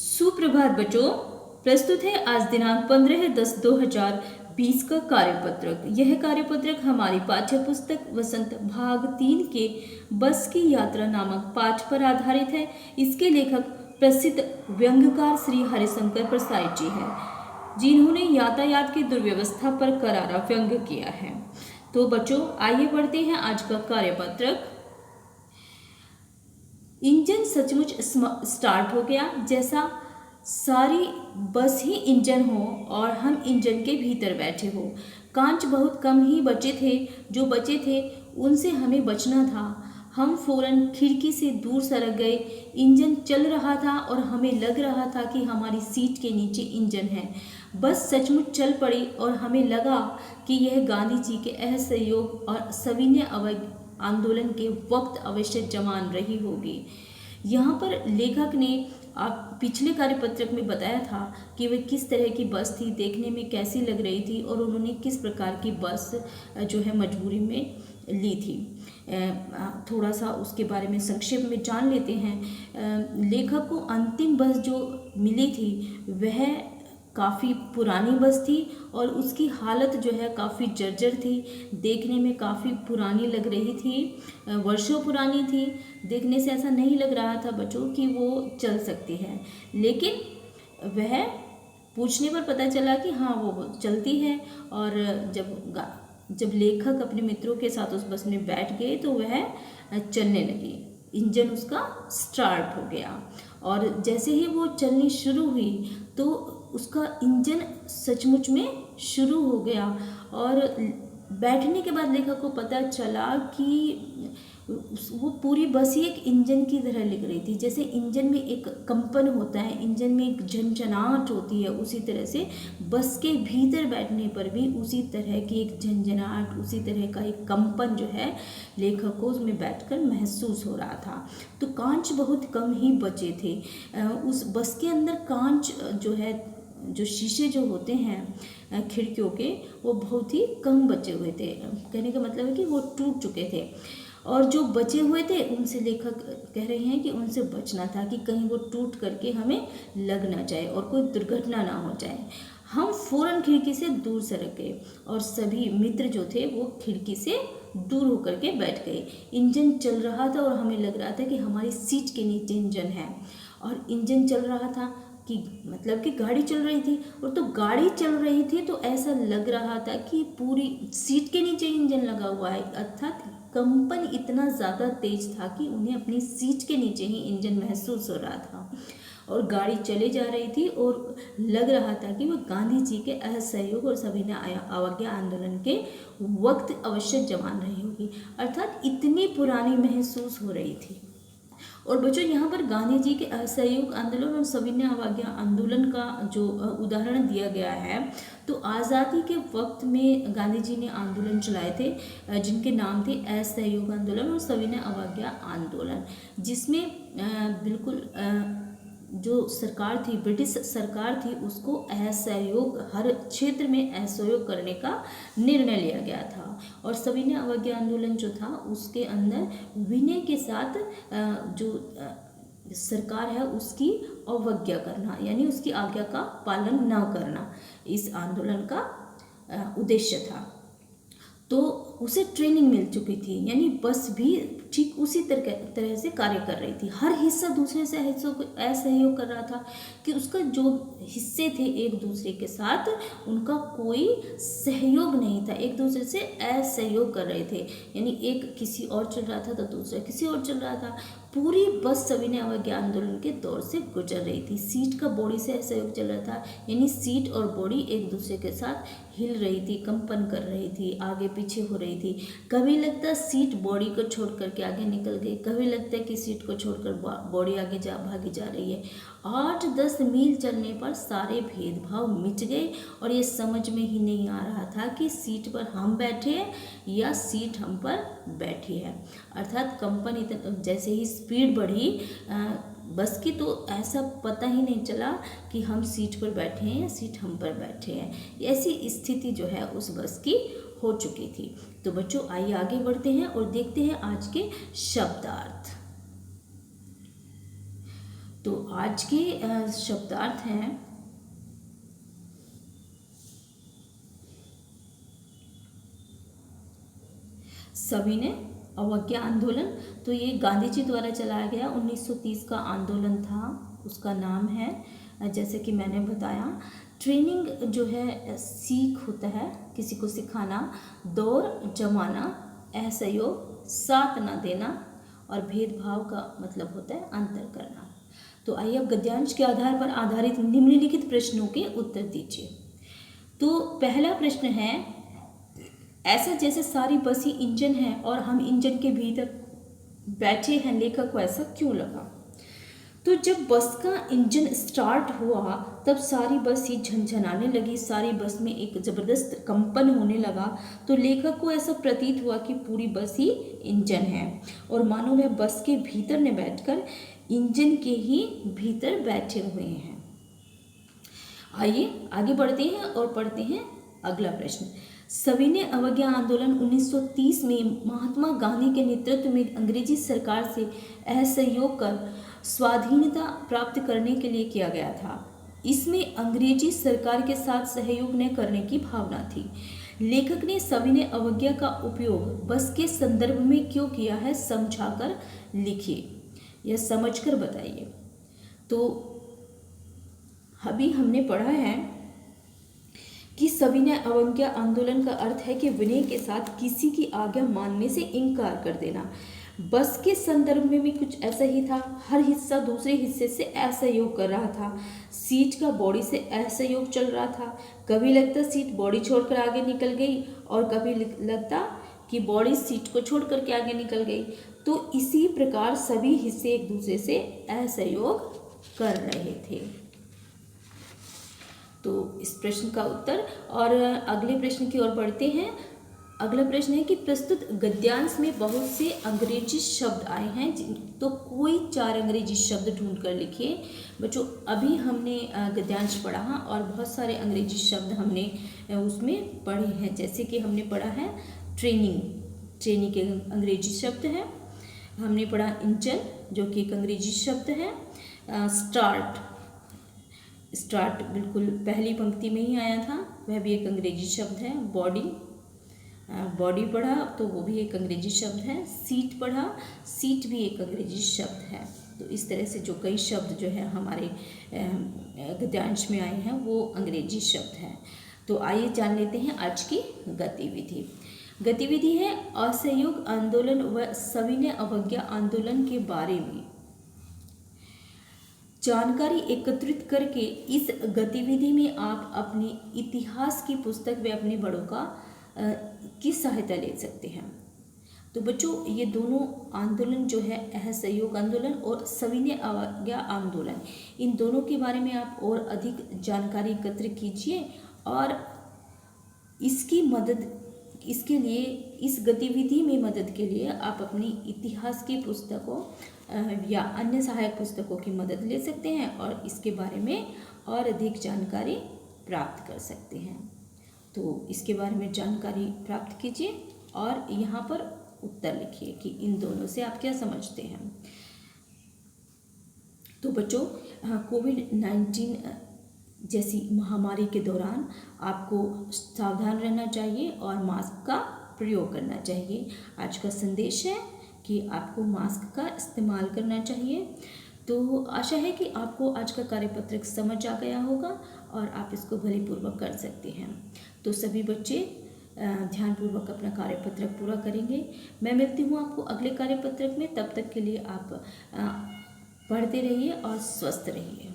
सुप्रभात बच्चों। प्रस्तुत है आज दिनांक 15/10/2020 का कार्यपत्रक। यह कार्यपत्रक हमारी पाठ्य पुस्तक वसंत भाग 3 के बस की यात्रा नामक पाठ पर आधारित है। इसके लेखक प्रसिद्ध व्यंग्यकार श्री हरिशंकर प्रसाद जी हैं, जिन्होंने यातायात की दुर्व्यवस्था पर करारा व्यंग्य किया है। तो बच्चों आइए बढ़ते हैं आज का कार्यपत्रक। इंजन सचमुच स्टार्ट हो गया, जैसा सारी बस ही इंजन हो और हम इंजन के भीतर बैठे हो। कांच बहुत कम ही बचे थे, जो बचे थे उनसे हमें बचना था। हम फौरन खिड़की से दूर सरक गए। इंजन चल रहा था और हमें लग रहा था कि हमारी सीट के नीचे इंजन है। बस सचमुच चल पड़ी और हमें लगा कि यह गांधी जी के असहयोग और सविनय आंदोलन के वक्त अवश्य जमान रही होगी। यहाँ पर लेखक ने आप पिछले कार्यपत्रक में बताया था कि वह किस तरह की बस थी, देखने में कैसी लग रही थी और उन्होंने किस प्रकार की बस जो है मजबूरी में ली थी। थोड़ा सा उसके बारे में संक्षेप में जान लेते हैं। लेखक को अंतिम बस जो मिली थी वह काफ़ी पुरानी बस थी और उसकी हालत जो है काफ़ी जर्जर थी, देखने में काफ़ी पुरानी लग रही थी, वर्षों पुरानी थी। देखने से ऐसा नहीं लग रहा था बच्चों कि वो चल सकती है, लेकिन वह पूछने पर पता चला कि हाँ वो चलती है। और जब लेखक अपने मित्रों के साथ उस बस में बैठ गए तो वह चलने लगी। इंजन उसका स्टार्ट हो गया और जैसे ही वो चलनी शुरू हुई तो उसका इंजन सचमुच में शुरू हो गया। और बैठने के बाद लेखक को पता चला कि वो पूरी बस ही एक इंजन की तरह लग रही थी। जैसे इंजन में एक कंपन होता है, इंजन में एक झनझनाहट होती है, उसी तरह से बस के भीतर बैठने पर भी उसी तरह की एक झनझनाहट, उसी तरह का एक कंपन जो है लेखक को उसमें बैठकर महसूस हो रहा था। तो कांच बहुत कम ही बचे थे। उस बस के अंदर कांच जो है, जो शीशे जो होते हैं खिड़कियों के, वो बहुत ही कम बचे हुए थे। कहने का मतलब है कि वो टूट चुके थे और जो बचे हुए थे उनसे लेखक कह रहे हैं कि उनसे बचना था कि कहीं वो टूट करके हमें लग ना जाए और कोई दुर्घटना ना हो जाए। हम फौरन खिड़की से दूर सरक गए और सभी मित्र जो थे वो खिड़की से दूर होकर के बैठ गए। इंजन चल रहा था और हमें लग रहा था कि हमारी सीट के नीचे इंजन है। और इंजन चल रहा था कि मतलब कि गाड़ी चल रही थी, और तो गाड़ी चल रही थी तो ऐसा लग रहा था कि पूरी सीट के नीचे इंजन लगा हुआ है, अर्थात कंपन इतना ज़्यादा तेज था कि उन्हें अपनी सीट के नीचे ही इंजन महसूस हो रहा था। और गाड़ी चले जा रही थी और लग रहा था कि वह गांधी जी के असहयोग और सविनय अवज्ञा आंदोलन के वक्त अवश्य जमान रही होगी, अर्थात इतनी पुरानी महसूस हो रही थी। और बच्चों यहाँ पर गांधी जी के असहयोग आंदोलन और सविनय अवज्ञा आंदोलन का जो उदाहरण दिया गया है, तो आज़ादी के वक्त में गांधी जी ने आंदोलन चलाए थे जिनके नाम थे असहयोग आंदोलन और सविनय अवज्ञा आंदोलन, जिसमें बिल्कुल जो सरकार थी, ब्रिटिश सरकार थी, उसको असहयोग, हर क्षेत्र में असहयोग करने का निर्णय लिया गया था। और सविनय अवज्ञा आंदोलन जो था उसके अंदर विनय के साथ जो सरकार है उसकी अवज्ञा करना, यानी उसकी आज्ञा का पालन न करना, इस आंदोलन का उद्देश्य था। तो उसे ट्रेनिंग मिल चुकी थी, यानी बस भी ठीक उसी तरह से कार्य कर रही थी। हर हिस्सा दूसरे से असहयोग कर रहा था कि उसका जो हिस्से थे एक दूसरे के साथ उनका कोई सहयोग नहीं था, एक दूसरे से असहयोग कर रहे थे। यानी एक किसी और चल रहा था तो दूसरा किसी और चल रहा था। पूरी बस सविनय अवज्ञा आंदोलन के दौर से गुजर रही थी। सीट का बॉडी से असहयोग चल रहा था, यानी सीट और बॉडी एक दूसरे के साथ हिल रही थी, कंपन कर रही थी, आगे पीछे हो रही थी। कभी लगता सीट बॉडी को छोड़ करके आगे निकल गई, कभी लगता है कि सीट को छोड़कर बॉडी आगे भागी जा रही है। 8-10 मील चलने पर सारे भेदभाव मिट गए और ये समझ में ही नहीं आ रहा था कि सीट पर हम बैठे हैं या सीट हम पर बैठी है। अर्थात कंपन इतना, जैसे ही स्पीड बढ़ी बस की, तो ऐसा पता ही नहीं चला कि हम सीट पर बैठे हैं या सीट हम पर बैठे हैं। ऐसी स्थिति जो है उस बस की हो चुकी थी। तो बच्चों आइए आगे बढ़ते हैं और देखते हैं आज के शब्दार्थ। तो आज के शब्दार्थ हैं सविनय अवज्ञा आंदोलन। तो ये गांधी जी द्वारा चलाया गया 1930 का आंदोलन था, उसका नाम है जैसे कि मैंने बताया। ट्रेनिंग जो है सीख होता है, किसी को सिखाना, दौर जमाना, असहयोग, साथ ना देना, और भेदभाव का मतलब होता है अंतर करना। तो आइए अब गद्यांश के आधार पर आधारित निम्नलिखित प्रश्नों के उत्तर दीजिए। तो पहला प्रश्न है, ऐसा जैसे सारी बस ही इंजन है और हम इंजन के भीतर बैठे हैं, लेखक को ऐसा क्यों लगा? तो जब बस का इंजन स्टार्ट हुआ तब सारी बस ही झनझनाने लगी, सारी बस में एक ज़बरदस्त कंपन होने लगा। तो लेखक को ऐसा प्रतीत हुआ कि पूरी बस ही इंजन है और मानो वह बस के भीतर न बैठकर इंजन के ही भीतर बैठे हुए हैं। आइए आगे बढ़ते हैं और पढ़ते हैं अगला प्रश्न। सविनय अवज्ञा आंदोलन 1930 में महात्मा गांधी के नेतृत्व में अंग्रेजी सरकार से असहयोग कर स्वाधीनता प्राप्त करने के लिए किया गया था। इसमें अंग्रेजी सरकार के साथ सहयोग न करने की भावना थी। लेखक ने सविनय अवज्ञा का उपयोग बस के संदर्भ में क्यों किया है, समझाकर लिखिए या समझकर बताइए। तो अभी हमने पढ़ा है कि सविनय अवज्ञा आंदोलन का अर्थ है कि विनय के साथ किसी की आज्ञा मानने से इनकार कर देना। बस के संदर्भ में भी कुछ ऐसा ही था, हर हिस्सा दूसरे हिस्से से असहयोग कर रहा था। सीट का बॉडी से असहयोग चल रहा था। कभी लगता सीट बॉडी छोड़कर आगे निकल गई और कभी लगता कि बॉडी सीट को छोड़ करके आगे निकल गई। तो इसी प्रकार सभी हिस्से एक दूसरे से असहयोग कर रहे थे। तो इस प्रश्न का उत्तर, और अगले प्रश्न की ओर बढ़ते हैं। अगला प्रश्न है कि प्रस्तुत गद्यांश में बहुत से अंग्रेजी शब्द आए हैं, तो कोई 4 अंग्रेजी शब्द ढूंढ कर लिखिए। बच्चों अभी हमने गद्यांश पढ़ा और बहुत सारे अंग्रेजी शब्द हमने उसमें पढ़े हैं, जैसे कि हमने पढ़ा है ट्रेनिंग के अंग्रेजी शब्द है। हमने पढ़ा इंजन जो कि एक अंग्रेजी शब्द है। स्टार्ट बिल्कुल पहली पंक्ति में ही आया था, वह भी एक अंग्रेजी शब्द है। बॉडी पढ़ा तो वो भी एक अंग्रेजी शब्द है। सीट पढ़ा, सीट भी एक अंग्रेजी शब्द है। तो इस तरह से जो कई शब्द जो है हमारे गद्यांश में आए हैं वो अंग्रेजी शब्द हैं। तो आइए जान लेते हैं आज की गतिविधि है असहयोग आंदोलन व सविनय अवज्ञा आंदोलन के बारे में जानकारी एकत्रित करके इस गतिविधि में आप अपने इतिहास की पुस्तक व अपने बड़ों की सहायता ले सकते हैं। तो बच्चों ये दोनों आंदोलन जो है असहयोग आंदोलन और सविनय अवज्ञा आंदोलन, इन दोनों के बारे में आप और अधिक जानकारी एकत्र कीजिए और इसके लिए इस गतिविधि में मदद के लिए आप अपनी इतिहास की पुस्तकों या अन्य सहायक पुस्तकों की मदद ले सकते हैं और इसके बारे में और अधिक जानकारी प्राप्त कर सकते हैं। तो इसके बारे में जानकारी प्राप्त कीजिए और यहाँ पर उत्तर लिखिए कि इन दोनों से आप क्या समझते हैं। तो बच्चों कोविड-19 जैसी महामारी के दौरान आपको सावधान रहना चाहिए और मास्क का प्रयोग करना चाहिए। आज का संदेश है कि आपको मास्क का इस्तेमाल करना चाहिए। तो आशा है कि आपको आज का कार्यपत्रक समझ आ गया होगा और आप इसको भलीपूर्वक कर सकते हैं। तो सभी बच्चे ध्यानपूर्वक अपना कार्यपत्रक पूरा करेंगे। मैं मिलती हूँ आपको अगले कार्यपत्रक में, तब तक के लिए आप पढ़ते रहिए और स्वस्थ रहिए।